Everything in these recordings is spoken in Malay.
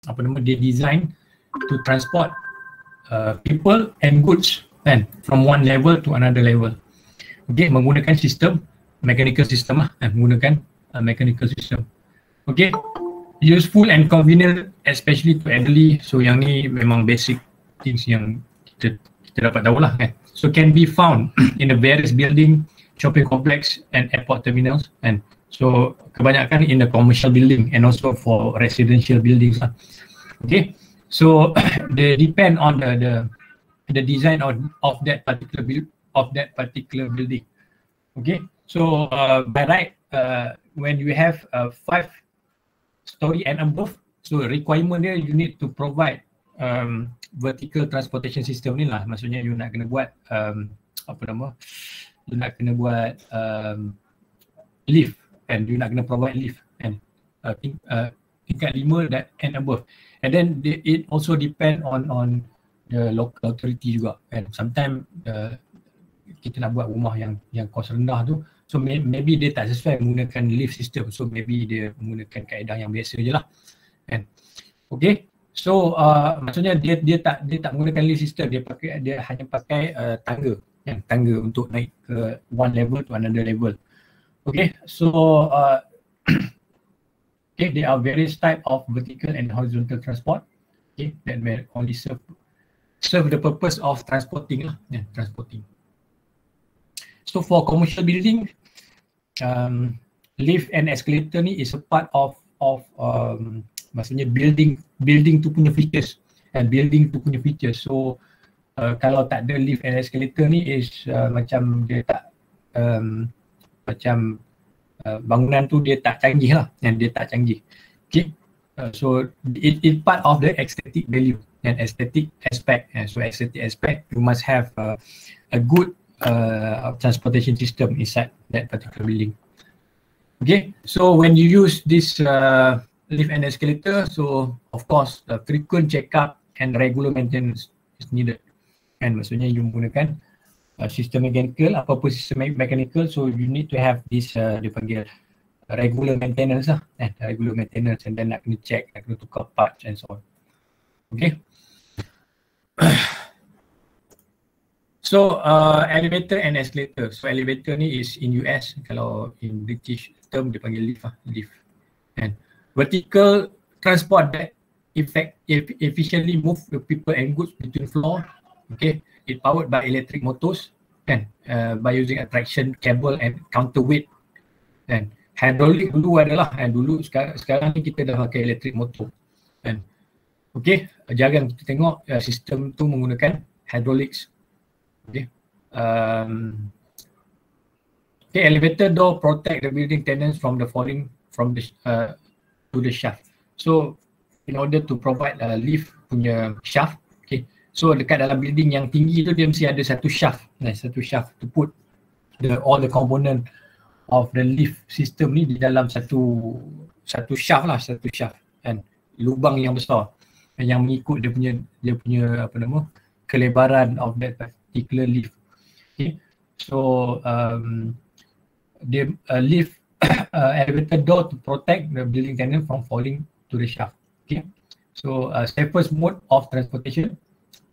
apa nama, dia design to transport people and goods kan, from one level to another level. Okay, menggunakan sistem mechanical system lah, menggunakan mechanical system. Okay, useful and convenient especially to elderly. So yang ni memang basic things yang kita dapat tahu lah kan. So can be found in the various building, shopping complex and airport terminals, and so kebanyakan in the commercial building and also for residential buildings lah. Okay, so they depend on the design of that particular building. Okay, so by right, when you have 5 story and above, so requirement dia you need to provide vertical transportation system ni lah. Maksudnya you nak kena buat you nak kena buat lift, and you nak kena provide lift and tingkat 5 and above. And then it also depend on the local authority juga kan. Sometimes kita nak buat rumah yang kos rendah tu, so maybe dia tak sesuai menggunakan lift system, so maybe dia menggunakan kaedah yang biasa je lah kan. Okay, so maksudnya dia tak menggunakan lift system, dia hanya pakai tangga untuk naik ke one level to another level. Okay, so okay, there are various type of vertical and horizontal transport, okay, that may only serve the purpose of transporting lah, transporting. So for commercial building, lift and escalator ni is a part of maksudnya building tu punya features, and building tu punya features. So kalau tak ada lift and escalator ni is macam dia tak macam bangunan tu dia tak canggih lah, dan dia tak canggih. Okay, so it part of the aesthetic value and aesthetic aspect. So aesthetic aspect, you must have a good transportation system inside that particular building. Okay, so when you use this lift and escalator, so of course the frequent check-up and regular maintenance is needed. And maksudnya you menggunakan sistem mechanical, apa-apa sistem mechanical, so you need to have this dia panggil regular maintenance lah, regular maintenance, and then nak kena check, nak kena tukar parts and so on. Okay. So elevator and escalator. So elevator ni is in US, kalau in British term dia panggil lift lah, lift. And vertical transport that efficiently move the people and goods between floor. Okay, it powered by electric motors kan, by using a traction cable and counterweight. And hydraulic dulu adalah, dulu sekarang ni kita dah pakai electric motor kan. Okay, jarang kita tengok sistem tu menggunakan hydraulics. Okay, okay, elevator door protect the building tenants from the falling from the to the shaft. So in order to provide lift punya shaft, okay, so dekat dalam building yang tinggi tu dia mesti ada satu shaft to put all the component of the lift system ni di dalam satu shaft lah, satu shaft kan, lubang yang besar yang mengikut dia punya apa nama, kelebaran of that particular lift. Okay, so the lift elevator door to protect the building tenant from falling to the shaft. Okay, so safest mode of transportation,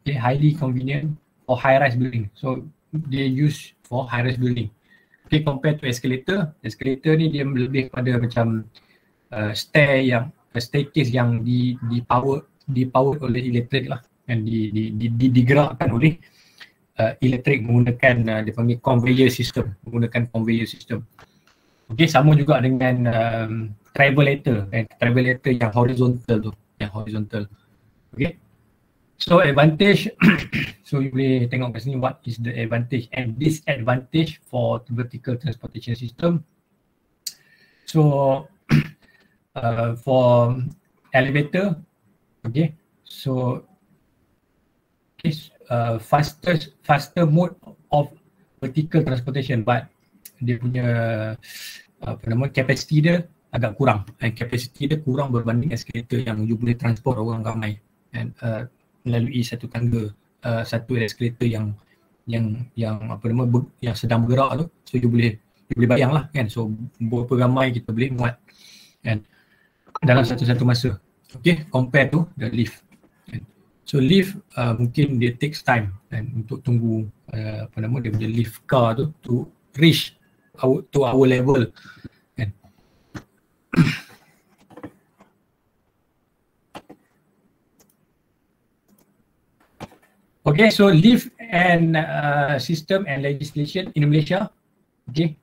okay, highly convenient for high-rise building. So they use for high-rise building. Okay, compared to escalator ni dia lebih pada macam staircase yang dipower oleh elektrik lah, dan digerakkan oleh elektrik menggunakan dia panggil conveyor system, Okay, sama juga dengan travelator yang horizontal tu, Okay, so advantage so you boleh tengok kat sini what is the advantage and disadvantage for vertical transportation system. So for elevator, okay, so okay, faster mode of vertical transportation, but dia punya apa nama, capacity dia agak kurang, capacity dia kurang berbanding escalator yang you boleh transport orang ramai and melalui satu tangga, satu escalator yang apa nama, yang sedang bergerak tu, so you boleh bayang lah kan, so berapa ramai kita boleh muat kan dalam satu masa. Okay, compare to the lift. So lift mungkin dia takes time kan untuk tunggu apa nama dia punya lift car tu to reach to our level kan. Okay, so lift and system and legislation in Malaysia. Okay,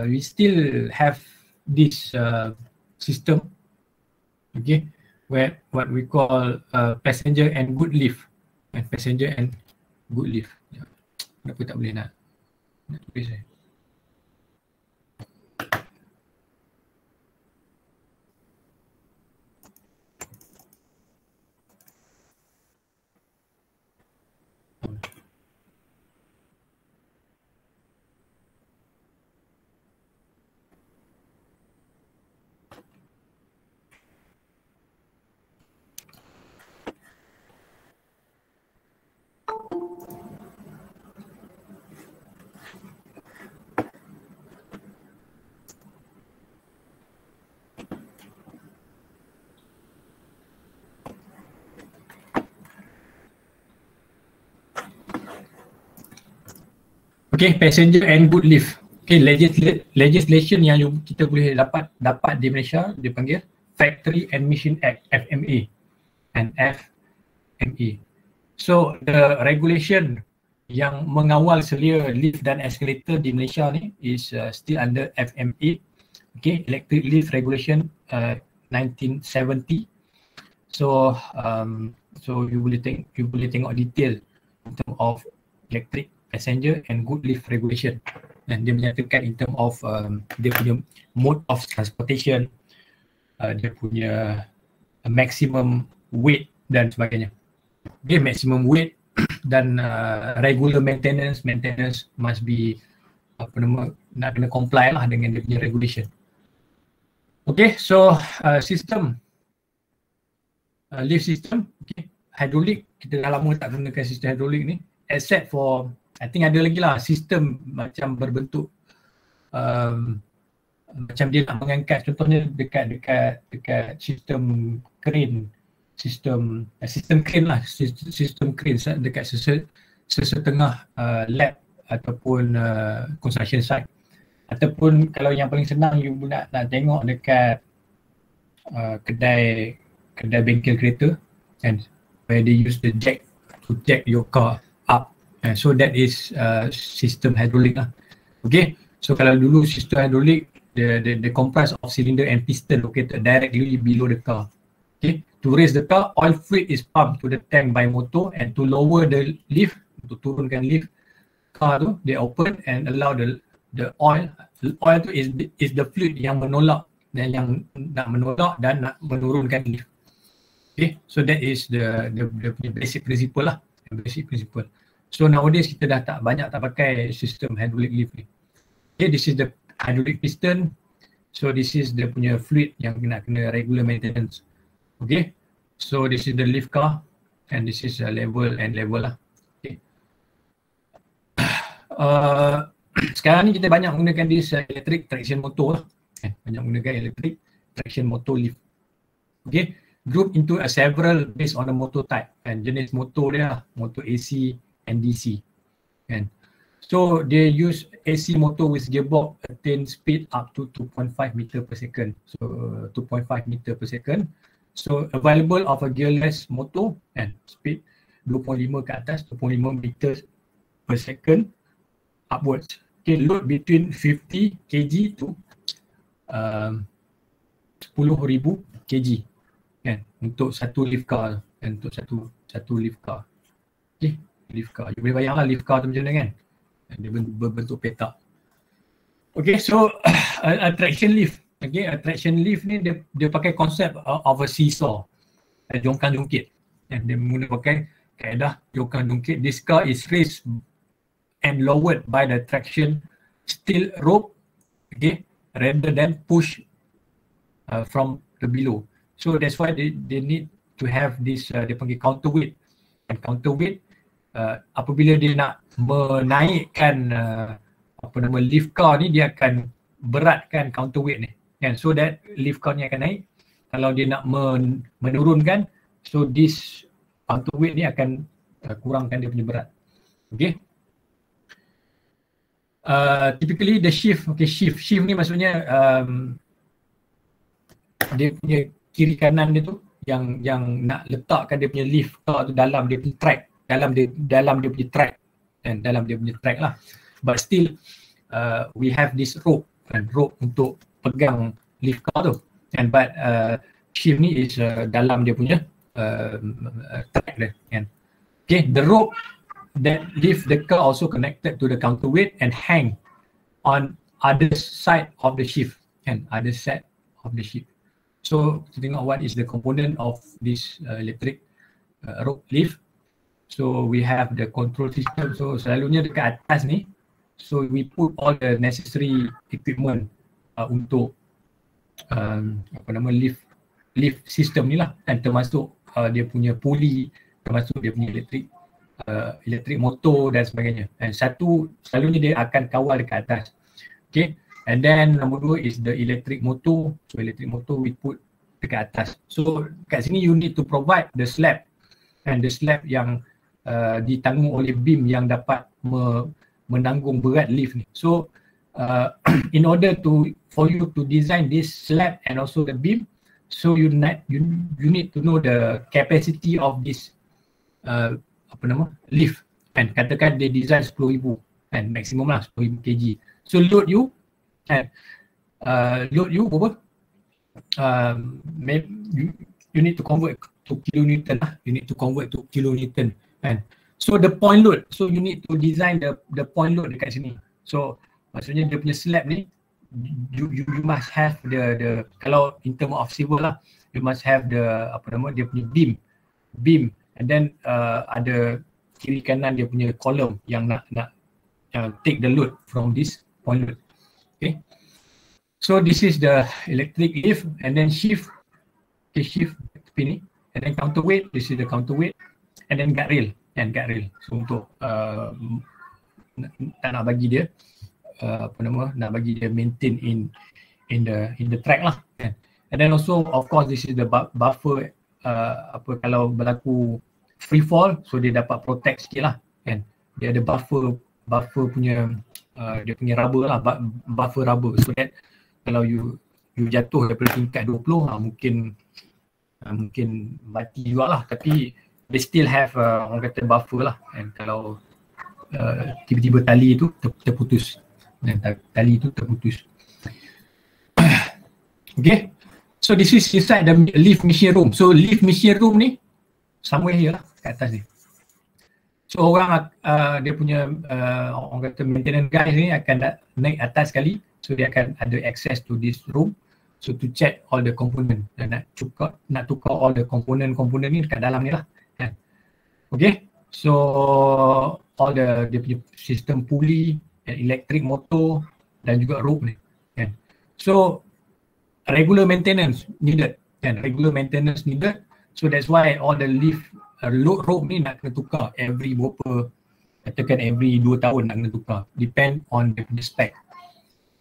we still have this system. Okay, where what we call passenger and good lift, and passenger and good lift. Kenapa tak boleh nak tulis saya? Okay, passenger and good lift. Okay, legislation yang kita boleh dapat di Malaysia dia panggil Factory and Machine Act, FMA and FMA. So the regulation yang mengawal selia lift dan escalator di Malaysia ni is still under FMA. Okay, Electric Lift Regulation 1970. So you boleh tengok detail in terms of electric passenger and good lift regulation, dan dia menyatakan in terms of dia punya mode of transportation, dia punya maximum weight dan sebagainya. Okay, maximum weight dan regular maintenance must be apa nama, nak kena comply lah dengan dia punya regulation. Okay, so system lift system, okay, hydraulic kita dah lama tak gunakan sistem hydraulic ni, except for I think ada lagi lah sistem macam berbentuk macam dia nak mengangkat, contohnya dekat sistem crane, sistem crane lah, sistem crane dekat sesetengah lab ataupun construction site, ataupun kalau yang paling senang you nak tengok dekat kedai bengkel kereta and where they use the jack to jack your car up. So that is system hydraulic lah. Okay, so kalau dulu sistem hydraulic, the comprise of cylinder and piston located directly below the car. Okay, to raise the car, oil fluid is pumped to the tank by motor, and to lower the lift, untuk turunkan lift car tu, they open and allow the oil tu is the fluid yang menolak dan yang nak menolak dan nak menurunkan lift. Okay, so that is the basic principle lah, basic principle. So nowadays kita dah tak pakai sistem hydraulic lift ni. Okay, this is the hydraulic piston. So this is the punya fluid yang kena regular maintenance. Okay, so this is the lift car and this is level lah. Okay. Sekarang ni kita banyak menggunakan this electric traction motor lah. Banyak menggunakan electric traction motor lift. Okay, group into several based on the motor type and jenis motor dia, motor AC and DC kan. So they use AC motor with gearbox attain speed up to 2.5 meter per second. So 2.5 meter per second. So available of a gearless motor and speed 2.5 ke atas, 2.5 meter per second upwards. Okay, load between 50 kg to 10,000 kg kan, untuk satu lift car kan, untuk satu lift car. Okay, lift car. You boleh bayangkan lift car tu macam mana kan? Dia berbentuk petak. Okay, so attraction lift. Okay, attraction lift ni dia pakai konsep of a seesaw, jongkang-jongkit. Dia pakai kaedah jongkang-jongkit. This car is raised and lowered by the traction steel rope, okay, rather than push from the below. So that's why they need to have this dia panggil counterweight. And counterweight apabila dia nak menaikkan lift car ni, dia akan beratkan counterweight ni kan, so that lift car ni akan naik kalau dia nak menurunkan, so this counterweight ni akan kurangkan dia punya berat. Okay. Typically the shift ni maksudnya dia punya kiri kanan dia tu yang nak letakkan dia punya lift car tu dalam dia punya track, dalam dia punya track, dan dalam dia punya track lah. But still we have this rope untuk pegang lift car tu, and but shift ni is dalam dia punya track dia kan. Okay, the rope that lift the car also connected to the counterweight and hang on other side of the shift and other side of the shift. So to tengok what is the component of this electric rope lift. So we have the control system. So selalunya dekat atas ni, so we put all the necessary equipment untuk lift system ni lah, dan termasuk dia punya pulley, termasuk dia punya elektrik motor dan sebagainya. Dan satu selalunya dia akan kawal dekat atas. Okay, and then nombor 2 is the electric motor. So electric motor we put dekat atas. So kat sini you need to provide the slab, and the slab yang ditanggung oleh beam yang dapat menanggung berat lift ni. So in order for you to design this slab and also the beam, so you need to know the capacity of this lift, and katakan dia design 10,000 and maksimum lah 10,000 kg. So load you apa? You need to convert to kilonewton lah. You need to convert to kilonewton, and so the point load, so you need to design the point load dekat sini. So maksudnya dia punya slab ni you must have the kalau in term of civil lah, you must have the dia punya beam, and then ada kiri kanan dia punya column yang nak take the load from this point load. Okay, so this is the electric lift, and then shift ni, and then counterweight, this is the counterweight, and then guardrail. So untuk tak nak bagi dia nak bagi dia maintain in the track lah. And then also of course this is the buffer, kalau berlaku free fall, so dia dapat protect sikit lah kan. Dia ada buffer punya dia punya rubber lah, buffer rubber, so that kalau you jatuh daripada tingkat 20 mungkin mati jugalah, tapi they still have orang kata buffer lah. And kalau tiba-tiba tali itu terputus, dan tali itu terputus. Okay, so this is inside the lift machine room. So lift machine room ni somewhere here lah kat atas ni. So orang dia punya orang kata maintenance guys ni akan naik atas sekali, so dia akan ada access to this room, so to check all the component, dan nak tukar all the component ni dekat dalam ni lah kan. Okay, so all dia punya sistem pulley dan electric motor dan juga rope ni kan. So regular maintenance needed, so that's why all the lift rope ni nak kena tukar every 2 tahun nak kena tukar, depend on the spec.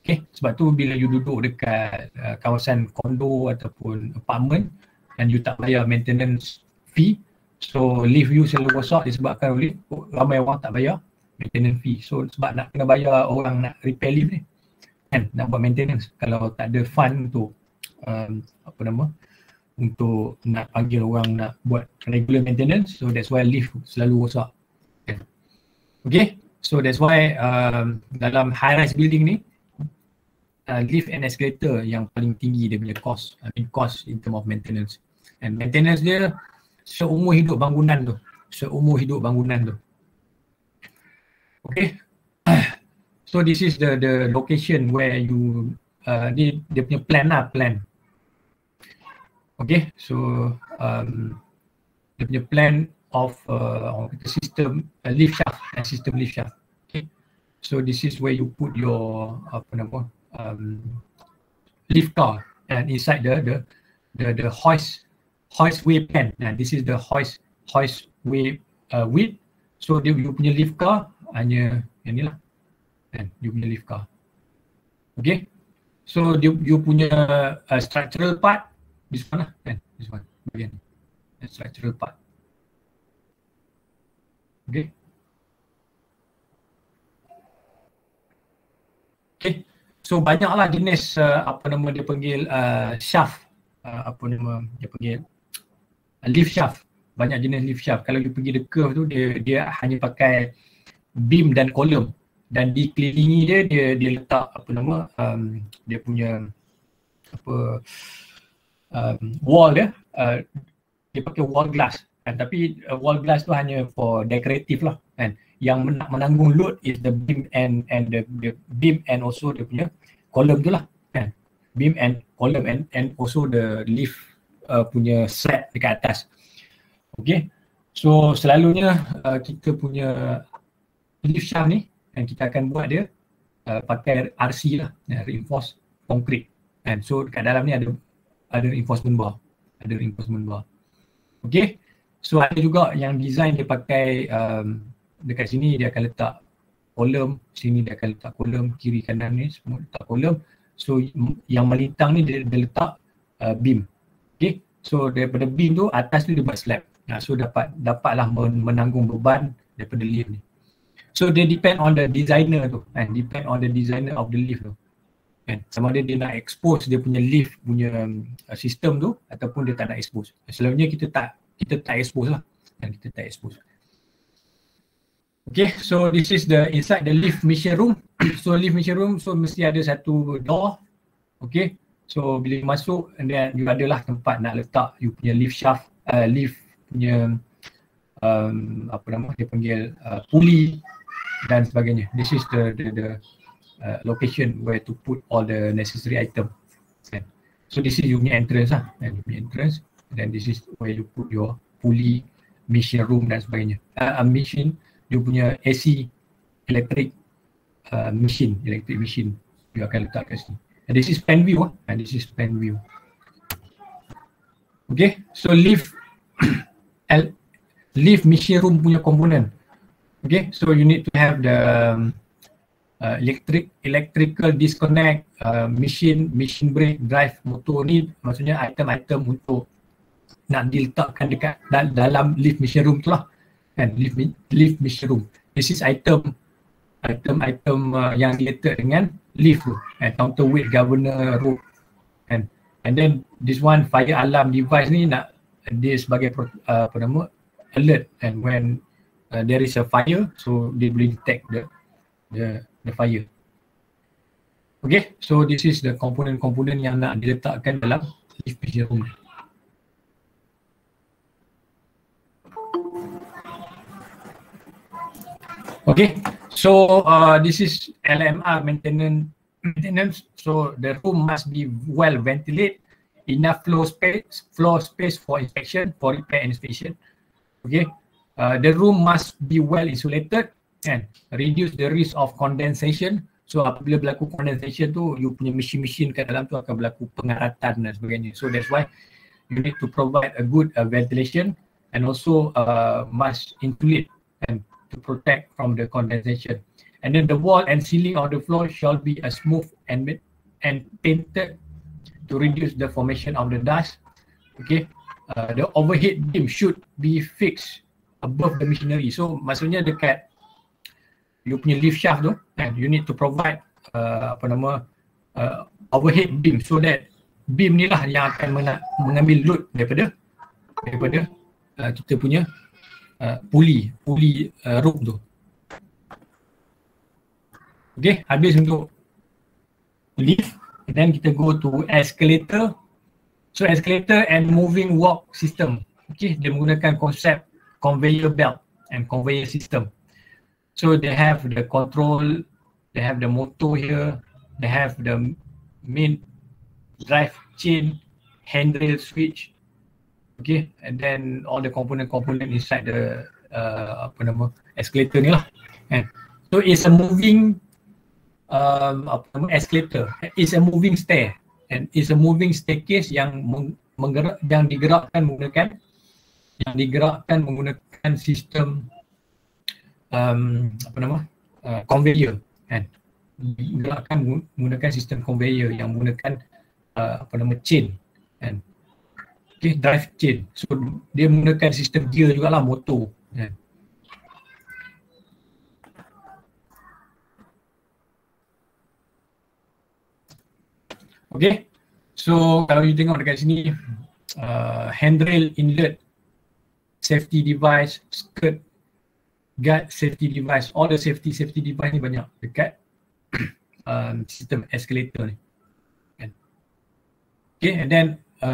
Okay, sebab tu bila you duduk dekat kawasan kondo ataupun apartment dan you tak bayar maintenance fee, so lift you selalu rosak disebabkan oleh ramai orang tak bayar maintenance fee. So sebab nak kena bayar orang nak repair lift ni kan, nak buat maintenance, kalau tak ada fund untuk untuk nak panggil orang nak buat regular maintenance, so that's why lift selalu rosak. Okay, so that's why dalam high rise building ni lift and escalator yang paling tinggi dia punya cost, cost in term of maintenance, and maintenance dia seumur hidup bangunan tu. Okay, so this is the location where you dia punya plan. Okay, so dia punya plan of system lift shaft and system lift shaft. Okay, so this is where you put your lift car, and inside the hoistway pan. Nah, this is the hoistway width. So you punya lift car hanya yang ni lah, kan, you punya lift car. Okay, so you punya structural part, this one lah kan, this one bagian ni, the structural part. Okay. Okay, so banyaklah jenis apa nama dia panggil shaft, apa nama dia panggil lift shaft. Banyak jenis lift shaft. Kalau you pergi the curve tu, dia hanya pakai beam dan kolom, dan dikelilingi dia letak apa nama dia punya apa wall dia, dia pakai wall glass kan, tapi wall glass tu hanya for decorative lah kan. Yang menanggung load is the beam and the beam and also dia punya kolom tu lah kan, beam and kolom and also the lift punya slab dekat atas. Okay, so selalunya kita punya lift shaft ni dan kita akan buat dia pakai RC lah, reinforced concrete kan. So dekat dalam ni ada reinforcement bar, Okay, so ada juga yang design dia pakai dekat sini dia akan letak kolom, sini dia akan letak kolom, kiri kanan ni semua letak kolom. So yang melintang ni dia letak beam. Okay, so daripada beam tu atas tu dia buat slab. So dapatlah menanggung beban daripada lift ni. So they depend on the designer tu kan, depend on the designer of the lift tu kan. Sama ada dia nak expose dia punya lift punya sistem tu ataupun dia tak nak expose. Selalunya kita tak expose lah kan, kita tak expose. Okay, so this is the inside the lift mission room. So lift mission room, so mesti ada satu door. Okay, so bila masuk and then you adalah tempat nak letak you punya lift shaft, lift punya apa nama dia panggil pulley dan sebagainya. This is the location where to put all the necessary item. Okay. So this is you punya entrance lah, and you punya entrance, and then this is where you put your pulley, mission room dan sebagainya. Machine, you punya AC electric machine you akan letak kat sini. And this is plan view and this is plan view. Okay, so lift machine room punya component. Okay, so you need to have the electrical disconnect, machine brake, drive, motor ni maksudnya item-item untuk nak diletakkan dekat dalam lift machine room tu lah. And lift mission room. This is item yang related dengan lift tu, and counterweight, governor, rope, and then this one fire alarm device ni nak dia sebagai apa nama alert, and when there is a fire, so they boleh detect the fire. Okay, so this is the component yang nak diletakkan dalam lift mission room. Okay, so this is LMR maintenance. So the room must be well ventilated, enough floor space for inspection, for repair and inspection. Okay, the room must be well insulated and reduce the risk of condensation. So apabila berlaku condensation tu, you punya mesin-mesin kat dalam tu akan berlaku pengaratan dan sebagainya. So that's why you need to provide a good ventilation and also must insulate and to protect from the condensation. And then the wall and ceiling of the floor shall be smooth and painted to reduce the formation of the dust. Okay, the overhead beam should be fixed above the machinery. So maksudnya dekat you punya lift shaft tu, and you need to provide apa nama overhead beam, so that beam ni lah yang akan mengambil load daripada kita punya pulley rope tu. Okay, habis untuk lift, then kita go to escalator. So escalator and moving walk system. Okay, dia menggunakan konsep conveyor belt and conveyor system. So they have the control, they have the motor here, they have the main drive chain, handrail switch. Okay, and then all the component inside the apa nama escalator ni lah. So it's a moving escalator. It's a moving stair and it's a moving staircase yang digerakkan menggunakan sistem conveyor, kan. Digerakkan menggunakan sistem conveyor yang menggunakan chain, kan. Okay, drive chain. So dia menggunakan sistem gear jugalah, motor. Okay, so kalau you tengok dekat sini, handrail inlet, safety device, skirt, guard safety device, all the safety device ni banyak dekat sistem escalator ni. Okay, and then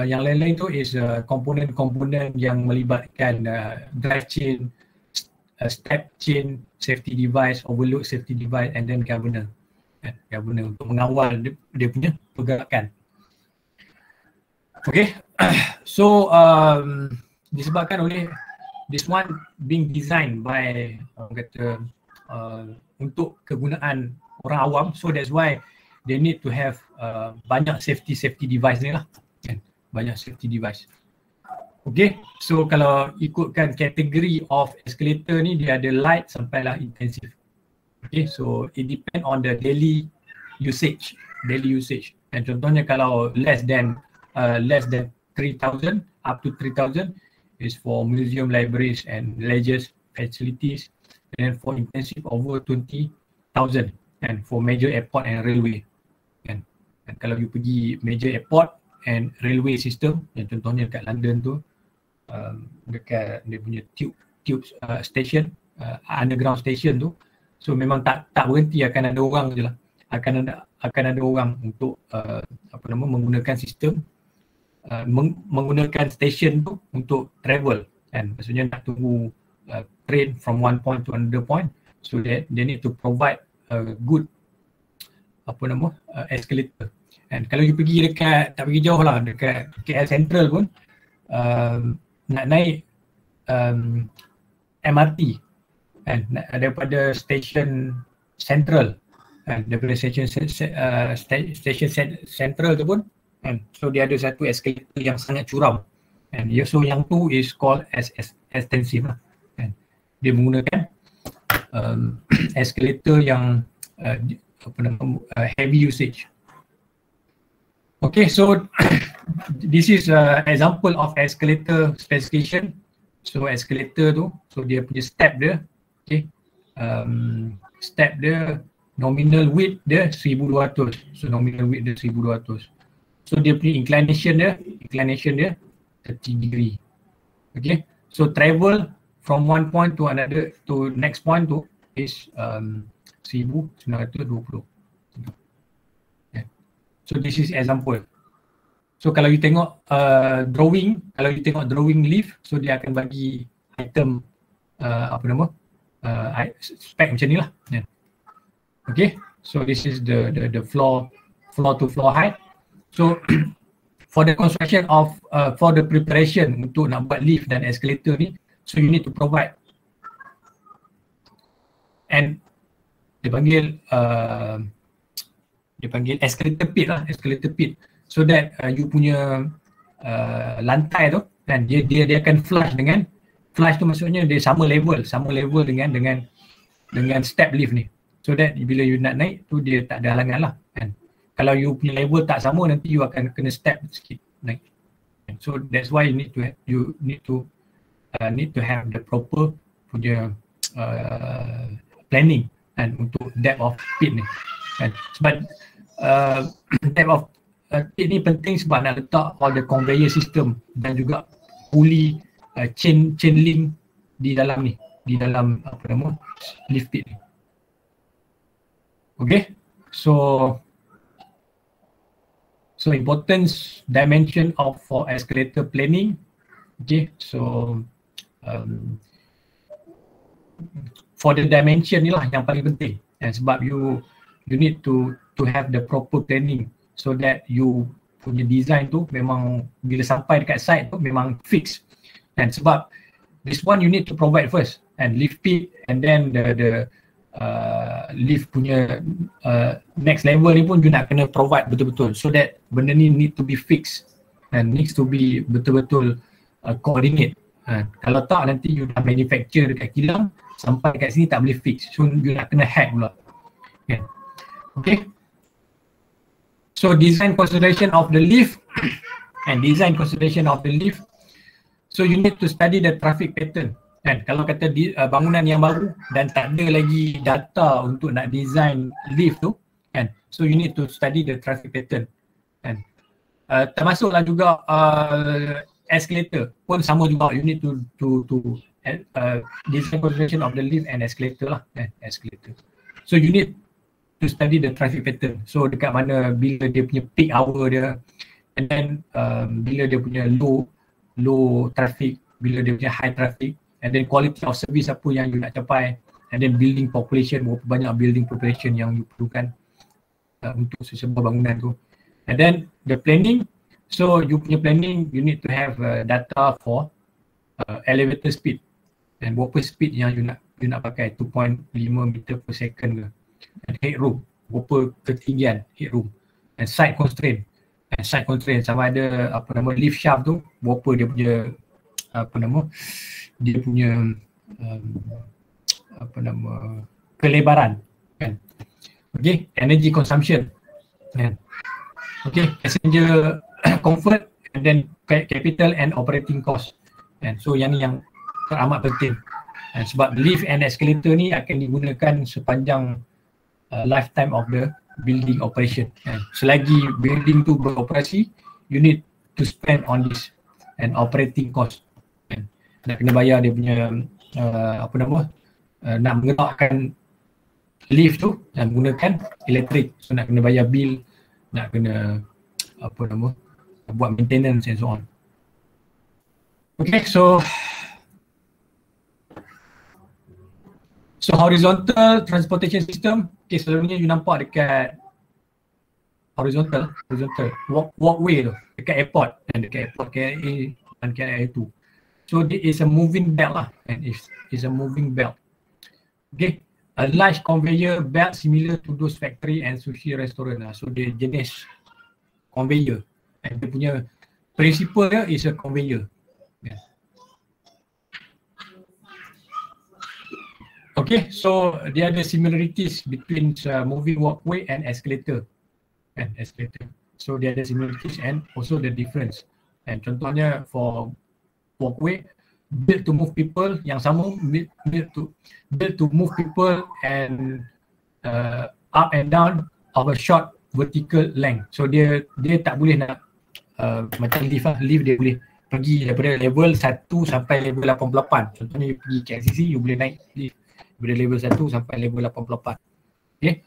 yang lain-lain tu is komponen-komponen yang melibatkan drive chain, step chain, safety device, overload safety device, and then governor. Governor untuk mengawal dia punya pergerakan. Okay, so disebabkan oleh this one being designed by untuk kegunaan orang awam, so that's why they need to have banyak safety device ni lah, banyak safety device. Okay, so kalau ikutkan kategori of escalator ni, dia ada light sampailah intensive. Okay, so it depend on the daily usage. Dan contohnya kalau less than 3,000 up to 3,000 is for museum, libraries and leisure facilities, and then for intensive over 20,000, and for major airport and railway. Dan kalau you pergi major airport and railway system, yang contohnya dekat London tu, dekat dia punya tube station, underground station tu, so memang tak berhenti, akan ada orang je lah, akan ada orang untuk menggunakan sistem, menggunakan station tu untuk travel, kan, maksudnya nak tunggu train from one point to another point, so that they need to provide a good escalator. And kalau you pergi dekat, tak pergi jauh lah, dekat KL Central pun, nak naik MRT, kan, daripada station Central, kan, daripada station Central tu pun, kan, so dia ada satu escalator yang sangat curam, and so yang tu is called as extensive lah, kan. Dia menggunakan escalator yang heavy usage. Okay, so this is example of escalator specification. So escalator tu, so dia punya step dia, okay, step dia, nominal width dia 1,200, so nominal width dia 1,200. So dia punya inclination dia 30 degree. Okay, so travel from one point to another, to next point tu is 1,920. Yeah. So this is example. So kalau you tengok drawing lift, so dia akan bagi item spec macam ni lah. Yeah. Okay, so this is the floor to floor height. So for the construction of for the preparation untuk nak buat lift dan escalator ni, so you need to provide, and dia panggil escalator pit lah, escalator pit, so that you punya lantai tu, kan, dia akan flush tu, maksudnya dia sama level dengan step lift ni, so that bila you nak naik tu dia tak ada halangan lah, kan. Kalau you punya level tak sama, nanti you akan kena step sikit naik. So that's why you need to have the proper punya planning, kan, untuk depth of pit ni, kan. Sebab depth of pit ni penting sebab nak letak all the conveyor system dan juga pulley, chain link di dalam lift pit ni. Okay, so importance dimension for escalator planning. Okay, so for the dimension ni lah yang paling penting, and sebab you need to have the proper planning, so that you punya design tu memang bila sampai dekat site tu memang fix, and sebab this one you need to provide first, and lift pit, and then the lift punya next level ni pun you nak kena provide betul-betul, so that benda ni need to be fixed and needs to be betul-betul coordinate. Kalau tak, nanti you dah manufacture dekat kilang, sampai kat sini tak boleh fix, so you nak kena hack pula. Okay, so design consideration of the lift. and design consideration of the lift. So you need to study the traffic pattern. Kan, kalau kata bangunan yang baru dan tak ada lagi data untuk nak design lift tu, kan, so you need to study the traffic pattern. Kan. Termasuklah juga escalator pun sama juga, you need to design consideration of the lift and escalator lah, kan, escalator. So you need to study the traffic pattern. So dekat mana bila dia punya peak hour dia, and then bila dia punya low traffic, bila dia punya high traffic, and then quality of service apa yang you nak capai, and then building population, berapa banyak building population yang you perlukan untuk sesebuah bangunan tu. And then the planning, so you punya planning, you need to have data for elevator speed, dan berapa speed yang you nak pakai, 2.5 meter per second ke, and headroom, berapa ketinggian headroom, and site constraint. And site constraint sama ada lift shaft tu berapa dia punya dia punya kelebaran, kan. Okay, energy consumption, kan. Okay, passenger comfort, and then capital and operating cost, kan. So yang ni yang teramat penting, dan sebab lift and escalator ni akan digunakan sepanjang lifetime of the building operation, kan. Selagi building tu beroperasi, you need to spend on this and operating cost, kan. Nak kena bayar dia punya nak menggerakkan lift tu dan menggunakan elektrik, so nak kena bayar bil, nak kena buat maintenance and so on. Okay, so horizontal transportation system, okay, selalunya you nampak dekat horizontal walkway tu dekat airport, dan dekat airport KLA dan KLA 2. So it is a moving belt lah, and it's a moving belt. Okay, a large conveyor belt similar to those factory and sushi restaurant lah. So dia jenis conveyor, and dia punya principle dia is a conveyor. Yeah. Okay, so there are the similarities between moving walkway and escalator, and escalator. So there are the similarities and also the difference. And contohnya for walkway, built to move people, yang sama built to move people and up and down of a short vertical length. So dia tak boleh nak macam lift lah. Lift dia boleh pergi daripada level 1 sampai level 88. Contohnya you pergi KLCC, you boleh naik lift daripada level 1 sampai level 88. Okay,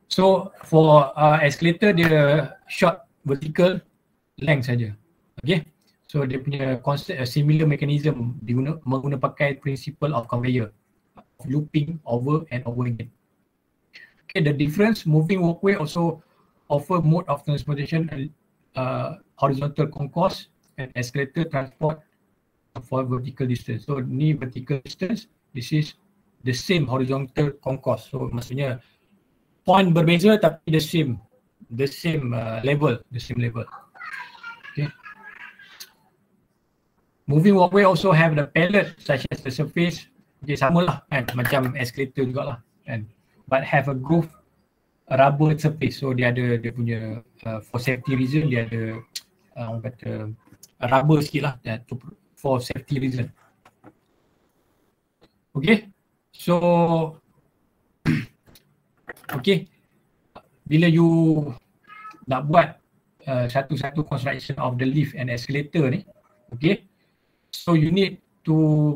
so for escalator dia short vertical length saja. Okay, so dia punya konsep similar mechanism menggunakan pakai principle of conveyor, of looping over and over again. Okay, the difference, moving walkway also offer mode of transportation, horizontal concourse, and escalator transport for vertical distance. So ni vertical distance, this is the same horizontal concourse. So maksudnya point berbeza tapi the same level, Okay. Moving walkway also have the pallet such as the surface, okay, samalah kan, macam escalator jugalah, kan, but have a groove, a rubber surface. So dia punya for safety reason, dia ada orang kata rubber sikit lah, for safety reason. Okay, so okay, bila you nak buat satu-satu construction of the lift and escalator ni, okay, so you need to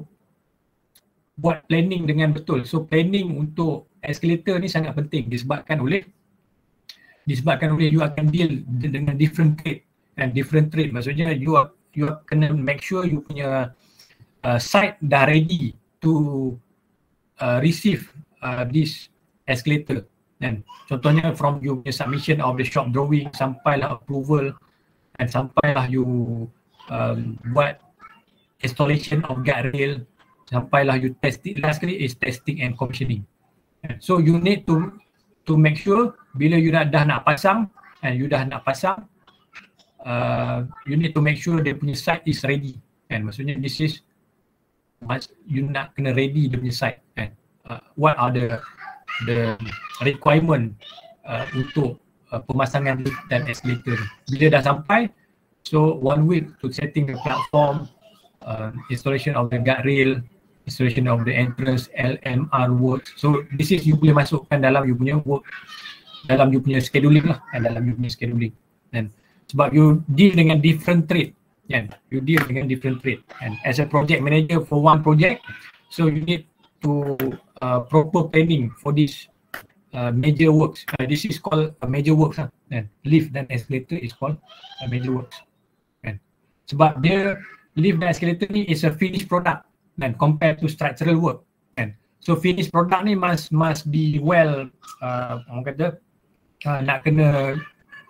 buat planning dengan betul. So planning untuk escalator ni sangat penting disebabkan oleh you akan deal dengan different trade, and different trade maksudnya you kena make sure you punya site dah ready to receive this escalator. And contohnya from you punya submission of the shop drawing sampailah approval, and sampailah you buat installation of guardrail, sampailah you testing, lastly is testing and commissioning. And so you need to make sure bila you dah nak pasang, and you dah nak pasang, you need to make sure dia punya site is ready, and maksudnya this is you nak kena ready dia punya site, and what are the requirement untuk pemasangan lift dan escalator. Bila dah sampai, So 1 week to setting the platform, installation of the guardrail, installation of the entrance, LMR works. So this is you boleh masukkan dalam you punya work, dalam you punya scheduling lah, dalam you punya scheduling. And sebab you deal dengan different trade, kan? You deal dengan different trade. And as a project manager for one project, so you need to proper planning for this major works. This is called a major works lah. And lift dan escalator is called a major works. Kan? Sebab dia lift dan escalator ni is a finished product, kan? Compared to structural work. Kan? So finished product ni must be well, orang kata nak kena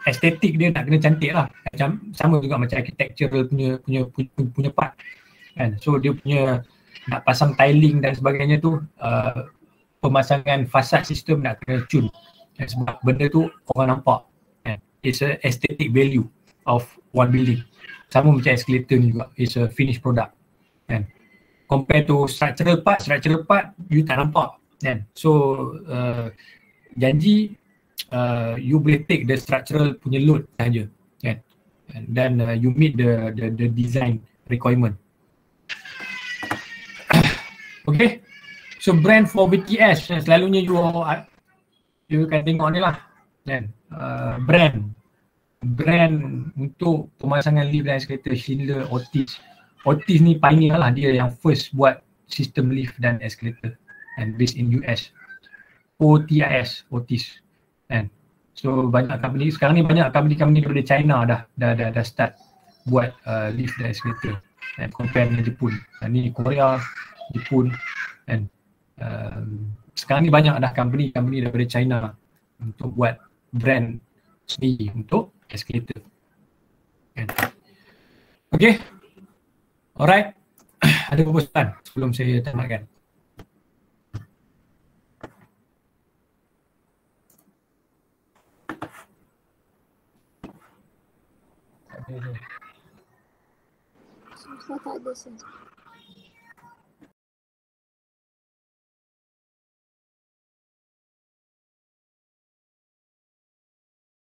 estetik dia nak kena cantik lah. Macam sama juga macam architectural punya part. Kan? So dia punya nak pasang tiling dan sebagainya tu, pemasangan fasad sistem nak kena tune. Sebab benda tu orang nampak. Kan? It's a aesthetic value of one building. Sama macam escalator ni juga, it's a finished product. Kan? Compare to structural part you tak nampak. Kan? So janji you boleh take the structural punya load saja. Kan? And then you meet the design requirement. Okay. So brand for BTS, selalunya you akan tengok ni lah. Kan? Brand untuk pemasangan lift dan escalator, Schindler, Otis. Otis ni pioneer lah, dia yang first buat sistem lift dan escalator, and based in US. Otis. Kan? So banyak company, sekarang ni banyak company daripada China dah start buat lift dan escalator. And compare dengan Jepun. Ni Korea, Jepun, and sekarang ni banyak dah company daripada China untuk buat brand sendiri untuk escalator. Kan? Okay. Alright. Ada keputusan sebelum saya tamatkan? Saya tak ada, sir.